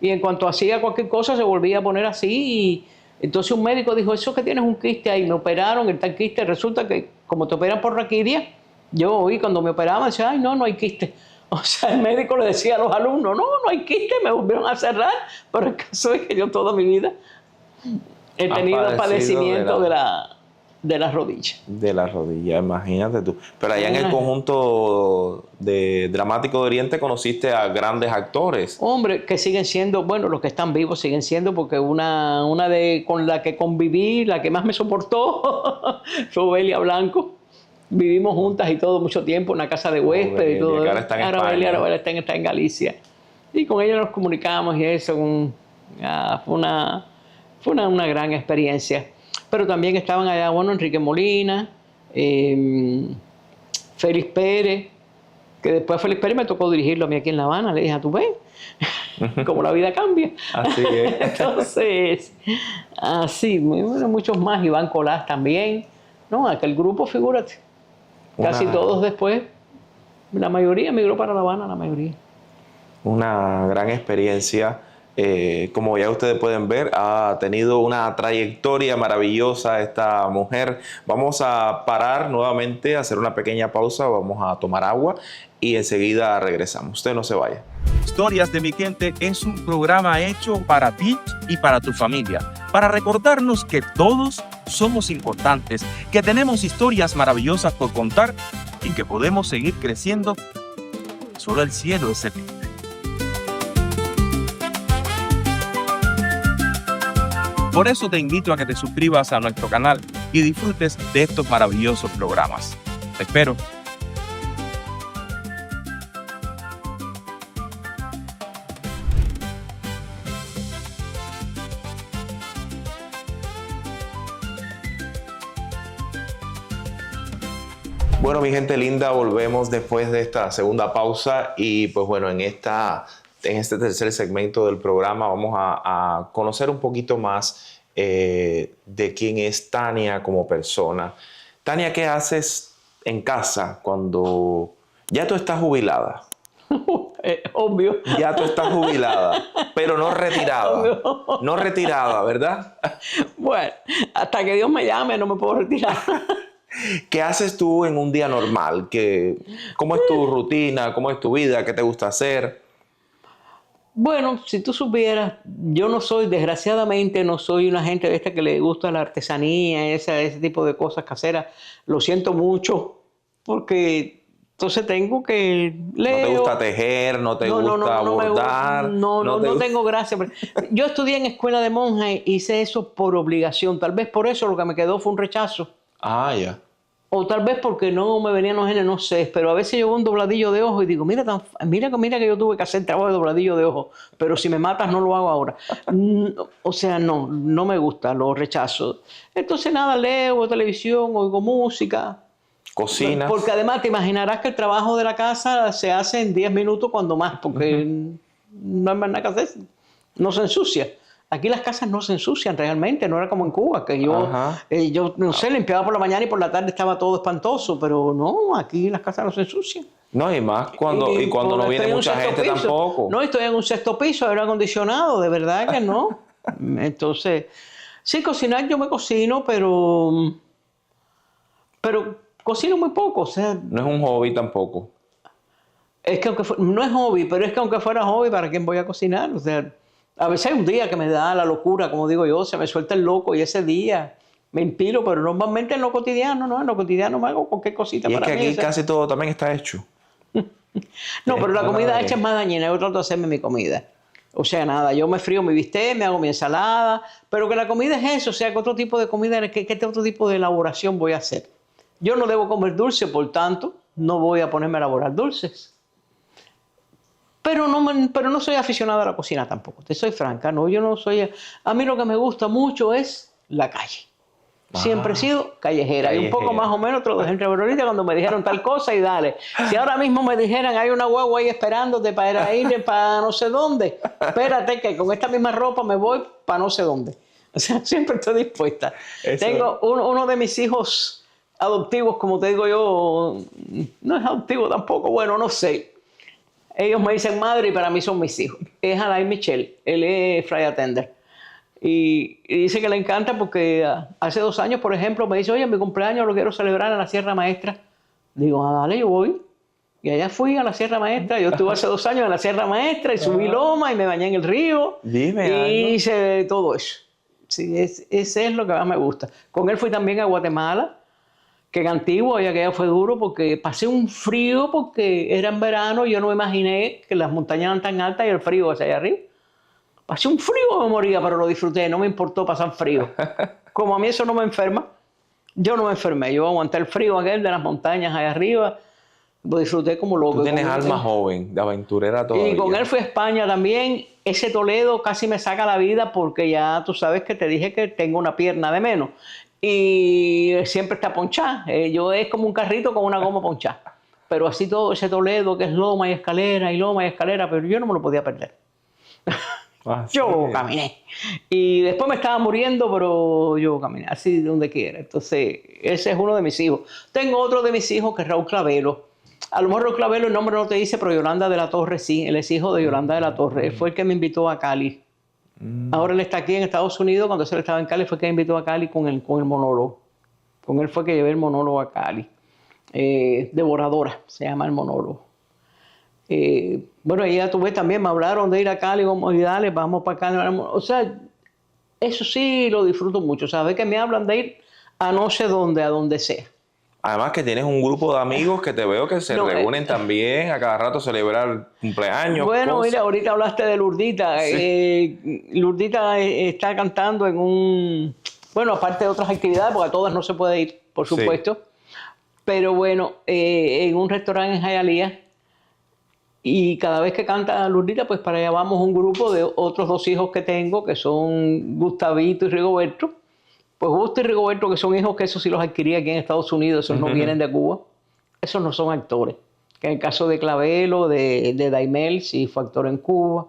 y en cuanto hacía cualquier cosa se volvía a poner así, y entonces un médico dijo, eso que tienes un quiste ahí, me operaron, el tal quiste, resulta que como te operan por raquidia, yo oí cuando me operaban, decía, ay, no hay quiste. O sea, el médico le decía a los alumnos, no hay quiste, me volvieron a cerrar, pero el caso es que yo toda mi vida he tenido padecimiento de la rodilla. De la rodilla, imagínate tú. Pero allá en el conjunto de Dramático de Oriente conociste a grandes actores. Hombre, que siguen siendo, bueno, los que están vivos siguen siendo, porque una con la que conviví, la que más me soportó, fue Obelia Blanco. Vivimos juntas y todo mucho tiempo en una casa de huésped y todo. Ahora está en España. Ahora está en Galicia. Y con ella nos comunicamos y eso fue una gran experiencia. Pero también estaban allá, bueno, Enrique Molina, Félix Pérez, que después Félix Pérez me tocó dirigirlo a mí aquí en La Habana. Le dije, ¿tú ves? Como la vida cambia. Así es. Entonces, así, bueno, muchos más. Iván Colás también. No, aquel grupo, figúrate. Casi todos después, la mayoría migró para La Habana, la mayoría. Una gran experiencia. Como ya ustedes pueden ver, ha tenido una trayectoria maravillosa esta mujer. Vamos a parar nuevamente, a hacer una pequeña pausa, vamos a tomar agua y enseguida regresamos. Usted no se vaya. Historias de mi gente es un programa hecho para ti y para tu familia, para recordarnos que todos somos importantes, que tenemos historias maravillosas por contar y que podemos seguir creciendo. Solo el cielo es el límite. Por eso te invito a que te suscribas a nuestro canal y disfrutes de estos maravillosos programas. Te espero. Bueno, mi gente linda, volvemos después de esta segunda pausa y pues bueno, en este tercer segmento del programa vamos a conocer un poquito más de quién es Tania como persona. Tania, ¿qué haces en casa cuando ya tú estás jubilada? Obvio. Ya tú estás jubilada, pero no retirada. Obvio. No retirada, ¿verdad? Bueno, hasta que Dios me llame no me puedo retirar. ¿Qué haces tú en un día normal? ¿Cómo es tu rutina? ¿Cómo es tu vida? ¿Qué te gusta hacer? Bueno, si tú supieras, yo no soy, desgraciadamente, no soy una gente de esta que le gusta la artesanía, ese tipo de cosas caseras. Lo siento mucho, porque entonces tengo que leer. ¿No te gusta tejer? ¿No te gusta bordar? No tengo gracia. Yo estudié en escuela de monja y hice eso por obligación. Tal vez por eso lo que me quedó fue un rechazo. Ah, ya. O tal vez porque no me venían los genes, no sé. Pero a veces yo veo un dobladillo de ojo y digo, mira que yo tuve que hacer trabajo de dobladillo de ojo. Pero si me matas no lo hago ahora. O sea, no me gusta, lo rechazo. Entonces nada, leo televisión, oigo música. ¿Cocinas? Porque además te imaginarás que el trabajo de la casa se hace en 10 minutos cuando más. Porque no hay más nada que hacer. No se ensucia. Aquí las casas no se ensucian realmente, no era como en Cuba, que yo no sé, limpiaba por la mañana y por la tarde estaba todo espantoso, pero no, aquí las casas no se ensucian. No, y más cuando no viene mucha gente tampoco. No, estoy en un sexto piso, aire acondicionado, de verdad que no. Entonces, sí, cocinar yo me cocino, pero cocino muy poco, o sea. No es un hobby tampoco. Es que no es hobby, pero es que aunque fuera hobby, ¿para quién voy a cocinar? O sea, a veces hay un día que me da la locura, como digo yo, se me suelta el loco y ese día me inspiro, pero normalmente en lo cotidiano, ¿no? En lo cotidiano me hago cualquier cosita para mí. Y es que aquí casi todo también está hecho. No, pero la comida hecha es más dañina. Yo trato de hacerme mi comida. O sea, nada, yo me frío mi bistec, me hago mi ensalada, pero que la comida es eso, o sea, que otro tipo de comida, ¿qué otro tipo de elaboración voy a hacer? Yo no debo comer dulce, por tanto, no voy a ponerme a elaborar dulces. Pero no soy aficionada a la cocina tampoco, te soy franca, no, yo no soy. A mí lo que me gusta mucho es la calle. Siempre he sido callejera. Y un poco más o menos te lo dejé entre ahorita cuando me dijeron tal cosa y dale. Si ahora mismo me dijeran hay una guagua ahí esperándote para ir para no sé dónde, espérate que con esta misma ropa me voy para no sé dónde. O sea, siempre estoy dispuesta. Eso. Tengo uno de mis hijos adoptivos, como te digo yo, no es adoptivo tampoco, bueno, no sé. Ellos me dicen madre y para mí son mis hijos. Es Alain Michel, él es flight attendant. Y dice que le encanta porque hace 2 años, por ejemplo, me dice, oye, mi cumpleaños lo quiero celebrar en la Sierra Maestra. Digo, dale, yo voy. Y allá fui a la Sierra Maestra. Yo estuve hace 2 años en la Sierra Maestra y subí loma y me bañé en el río. Dime y algo. hice todo eso. Sí, ese es lo que más me gusta. Con él fui también a Guatemala, que en Antigua, ya que ya fue duro, porque pasé un frío, porque era en verano, yo no me imaginé que las montañas eran tan altas y el frío hacia allá arriba. Pasé un frío, me moría, pero lo disfruté, no me importó pasar frío. Como a mí eso no me enferma, yo no me enfermé, yo aguanté el frío aquel de las montañas allá arriba, lo disfruté como loco. Tú tienes alma joven, de aventurera todavía. Y con él fui a España también. Ese Toledo casi me saca la vida porque ya tú sabes que te dije que tengo una pierna de menos. Y siempre está ponchada. Yo es como un carrito con una goma ponchada. Pero así todo ese Toledo que es loma y escalera, pero yo no me lo podía perder. Yo caminé. Y después me estaba muriendo, pero yo caminé, así donde quiera. Entonces, ese es uno de mis hijos. Tengo otro de mis hijos que es Raúl Clavelo. A lo mejor Raúl Clavelo el nombre no te dice, pero Yolanda de la Torre sí. Él es hijo de Yolanda de la Torre. Él fue el que me invitó a Cali. Ahora él está aquí en Estados Unidos. Cuando él estaba en Cali fue el que me invitó a Cali con el monólogo. Con él fue que llevé el monólogo a Cali. Devoradora se llama el monólogo. Bueno, ya tuve también, me hablaron de ir a Cali, como, y dale, vamos para Cali. O sea, eso sí lo disfruto mucho. ¿Sabes? Que me hablan de ir a no sé dónde, a donde sea. Además que tienes un grupo de amigos que te veo que se reúnen también a cada rato a celebrar cumpleaños. Bueno, cosas. mira, ahorita hablaste de Lurdita. Sí. Lurdita está cantando en un... Bueno, aparte de otras actividades, porque a todas no se puede ir, por supuesto. Sí. Pero bueno, en un restaurante en Hialeah. Y cada vez que canta Lurdita, pues para allá vamos un grupo de otros 2 hijos que tengo, que son Gustavito y Rigoberto. Pues Gusto y Rigoberto, que son hijos que esos sí los adquirí aquí en Estados Unidos, esos no vienen de Cuba. Esos no son actores. Que en el caso de Clavelo, de Daimel, sí fue actor en Cuba.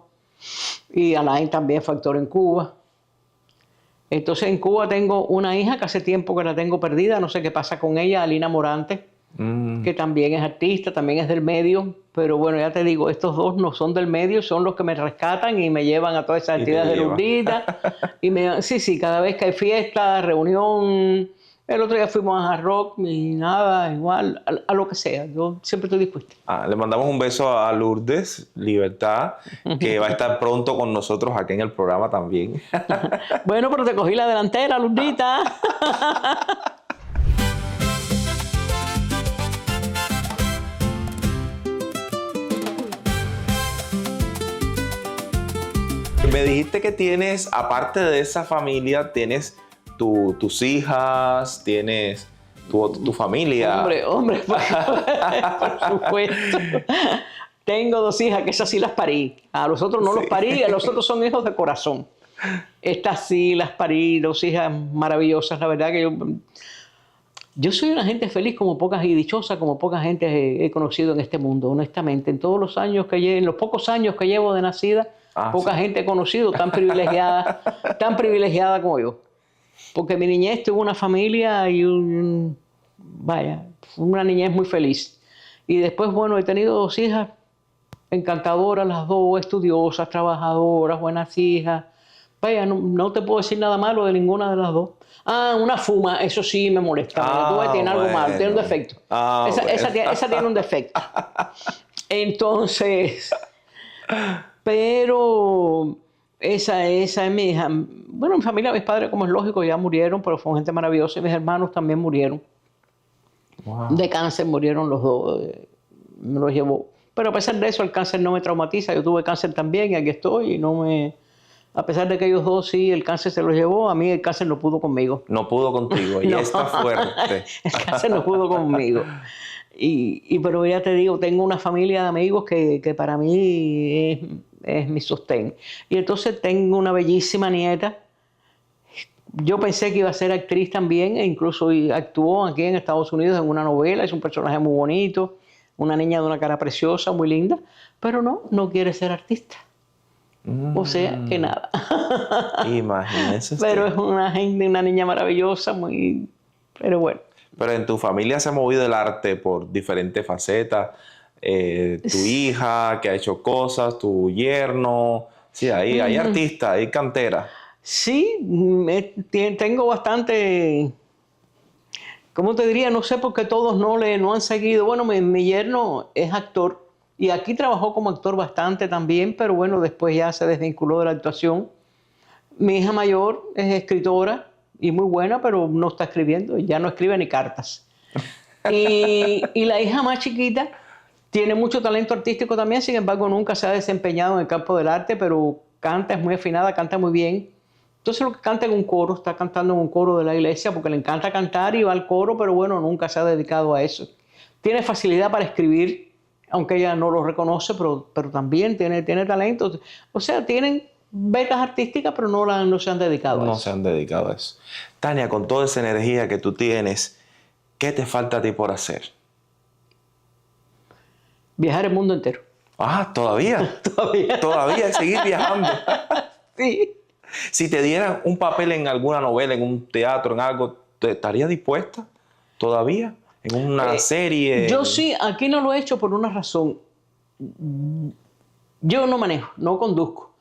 Y Alain también fue actor en Cuba. Entonces en Cuba tengo una hija que hace tiempo que la tengo perdida, no sé qué pasa con ella, Alina Morante. Que también es artista, también es del medio, pero bueno, ya te digo, estos 2 no son del medio, son los que me rescatan y me llevan a todas esas actividades de Lurdita. Sí, cada vez que hay fiesta, reunión, el otro día fuimos a rock y nada, igual, a lo que sea, yo siempre estoy dispuesta. Le mandamos un beso a Lourdes Libertad, que va a estar pronto con nosotros aquí en el programa también. Bueno, pero te cogí la delantera, Lurdita. Me dijiste que tienes, aparte de esa familia, tienes tus hijas, tienes tu familia. Hombre, por supuesto. Tengo 2 hijas que esas sí las parí. A los otros no los parí, a los otros son hijos de corazón. Estas sí las parí, 2 hijas maravillosas. La verdad que yo soy una gente feliz como pocas y dichosa como poca gente he conocido en este mundo, honestamente. En todos los años en los pocos años que llevo de nacida, poca gente he conocido tan privilegiada como yo. Porque mi niñez tuvo una familia y una niñez muy feliz. Y después, bueno, he tenido 2 hijas encantadoras, las 2, estudiosas, trabajadoras, buenas hijas. Vaya, no te puedo decir nada malo de ninguna de las 2. Una fuma, eso sí me molesta. Tiene algo malo, tiene un defecto. Esa tiene un defecto. Entonces... Pero esa es mi hija. Bueno, mi familia, mis padres, como es lógico, ya murieron, pero fue gente maravillosa. Y mis hermanos también murieron. Wow. De cáncer murieron los 2. Me los llevó. Pero a pesar de eso, el cáncer no me traumatiza. Yo tuve cáncer también y aquí estoy. A pesar de que ellos 2 sí, el cáncer se los llevó, a mí el cáncer no pudo conmigo. No pudo contigo, y está fuerte. El cáncer no pudo conmigo. Pero ya te digo, tengo una familia de amigos que para mí es mi sostén. Y entonces tengo una bellísima nieta. Yo pensé que iba a ser actriz también, e incluso actuó aquí en Estados Unidos en una novela. Es un personaje muy bonito, una niña de una cara preciosa, muy linda, pero no quiere ser artista. O sea, que nada. Imagínese. Pero es una niña maravillosa, pero bueno. Pero en tu familia se ha movido el arte por diferentes facetas. Tu hija que ha hecho cosas, tu yerno. Sí, hay artistas, hay cantera. Sí, tengo bastante... ¿Cómo te diría? No sé por qué todos no han seguido. Bueno, mi yerno es actor y aquí trabajó como actor bastante también, pero bueno, después ya se desvinculó de la actuación. Mi hija mayor es escritora y muy buena, pero no está escribiendo, ya no escribe ni cartas. Y la hija más chiquita tiene mucho talento artístico también, sin embargo nunca se ha desempeñado en el campo del arte, pero canta, es muy afinada, canta muy bien. Entonces lo que canta en un coro, está cantando en un coro de la iglesia porque le encanta cantar y va al coro, pero bueno, nunca se ha dedicado a eso. Tiene facilidad para escribir, aunque ella no lo reconoce, pero también tiene talento. O sea, tienen becas artísticas, pero no se han dedicado a eso. No se han dedicado a eso. Tania, con toda esa energía que tú tienes, ¿qué te falta a ti por hacer? Viajar el mundo entero. Ah, ¿todavía? Todavía. Todavía seguir viajando. Sí. Si te dieran un papel en alguna novela, en un teatro, en algo, ¿te estarías dispuesta todavía? ¿En una serie? Yo sí, aquí no lo he hecho por una razón. Yo no manejo, no conduzco.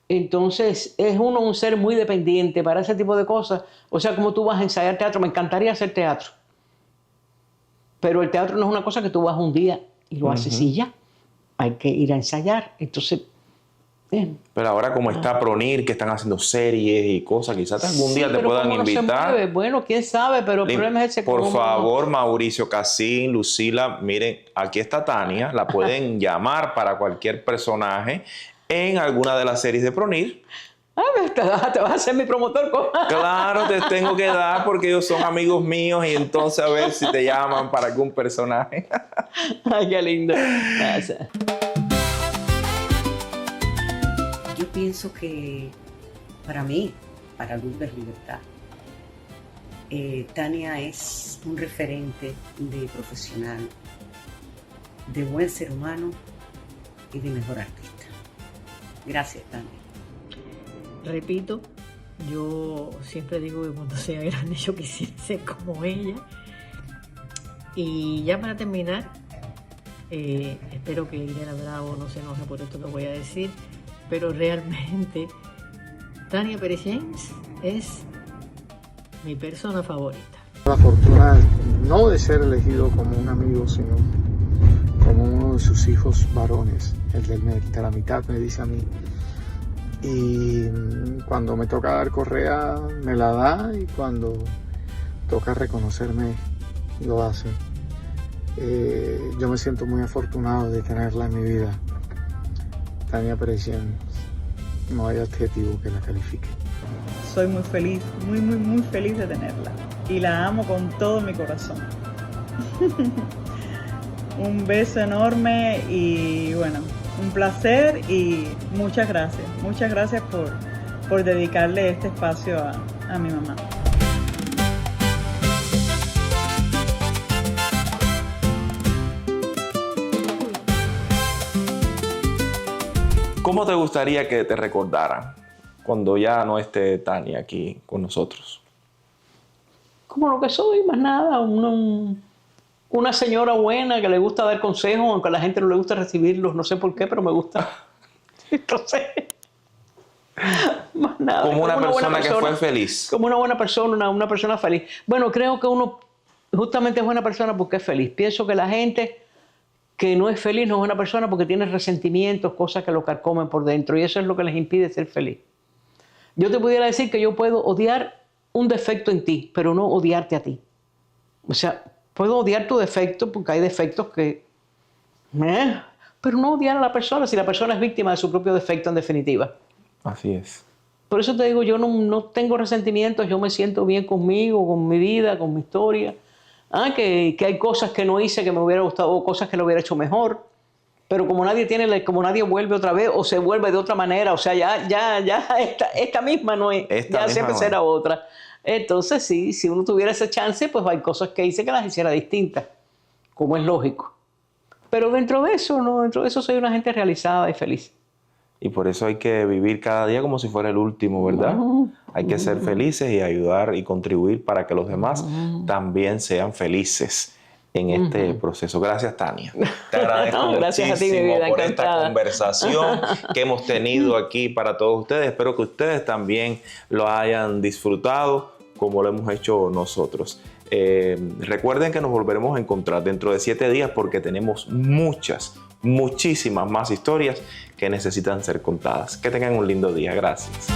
Entonces, es uno un ser muy dependiente para ese tipo de cosas. O sea, como tú vas a ensayar teatro, me encantaría hacer teatro. Pero el teatro no es una cosa que tú vas un día y lo haces y ya. Hay que ir a ensayar. Entonces, pero ahora como está Pronir, que están haciendo series y cosas, quizás algún día te puedan invitar. Bueno, quién sabe, pero el problema es ese. Por favor, Mauricio Casín, Lucila, miren, aquí está Tania, la pueden llamar para cualquier personaje en alguna de las series de Pronir. Te vas a hacer mi promotor. Claro, te tengo que dar porque ellos son amigos míos y entonces a ver si te llaman para algún personaje. Ay, qué lindo. Gracias. Yo pienso que para mí, para Lourdes Libertad, Tania es un referente de profesional, de buen ser humano y de mejor artista. Gracias, Tania. Repito, yo siempre digo que cuando sea grande yo quisiera ser como ella. Y ya para terminar, espero que Irena Bravo no se enoje por esto que voy a decir, pero realmente Tania Pérez James es mi persona favorita. La fortuna no de ser elegido como un amigo, sino como uno de sus hijos varones, el de la mitad me dice a mí. Y cuando me toca dar correa me la da y cuando toca reconocerme lo hace. Yo me siento muy afortunado de tenerla en mi vida. Tania Pérez James, no hay adjetivo que la califique. Soy muy feliz, muy feliz de tenerla y la amo con todo mi corazón. Un beso enorme y bueno, un placer y muchas gracias por dedicarle este espacio a mi mamá. ¿Cómo te gustaría que te recordaran cuando ya no esté Tania aquí con nosotros? Como lo que soy, más nada. Una señora buena que le gusta dar consejos, aunque a la gente no le gusta recibirlos. No sé por qué, pero me gusta. Entonces, más nada. Como una persona que fue feliz. Como una buena persona, una persona feliz. Bueno, creo que uno justamente es buena persona porque es feliz. Pienso que la gente que no es feliz no es buena persona porque tiene resentimientos, cosas que lo carcomen por dentro y eso es lo que les impide ser feliz. Yo te pudiera decir que yo puedo odiar un defecto en ti, pero no odiarte a ti. O sea, puedo odiar tu defecto porque hay defectos que... pero no odiar a la persona si la persona es víctima de su propio defecto en definitiva. Así es. Por eso te digo, yo no tengo resentimientos, yo me siento bien conmigo, con mi vida, con mi historia. Que hay cosas que no hice que me hubiera gustado o cosas que lo hubiera hecho mejor. Pero como nadie vuelve otra vez o se vuelve de otra manera, o sea, esta misma no es, ya siempre será otra. Entonces sí, si uno tuviera ese chance, pues hay cosas que hice que las hiciera distintas, como es lógico. Pero dentro de eso soy una gente realizada y feliz. Y por eso hay que vivir cada día como si fuera el último, ¿verdad? Hay que ser felices y ayudar y contribuir para que los demás también sean felices en este proceso. Gracias, Tania. Te agradezco gracias a ti, mi vida, por encantada. esta conversación que hemos tenido aquí para todos ustedes. Espero que ustedes también lo hayan disfrutado como lo hemos hecho nosotros. Recuerden que nos volveremos a encontrar dentro de 7 días porque tenemos muchísimas más historias que necesitan ser contadas. Que tengan un lindo día. Gracias.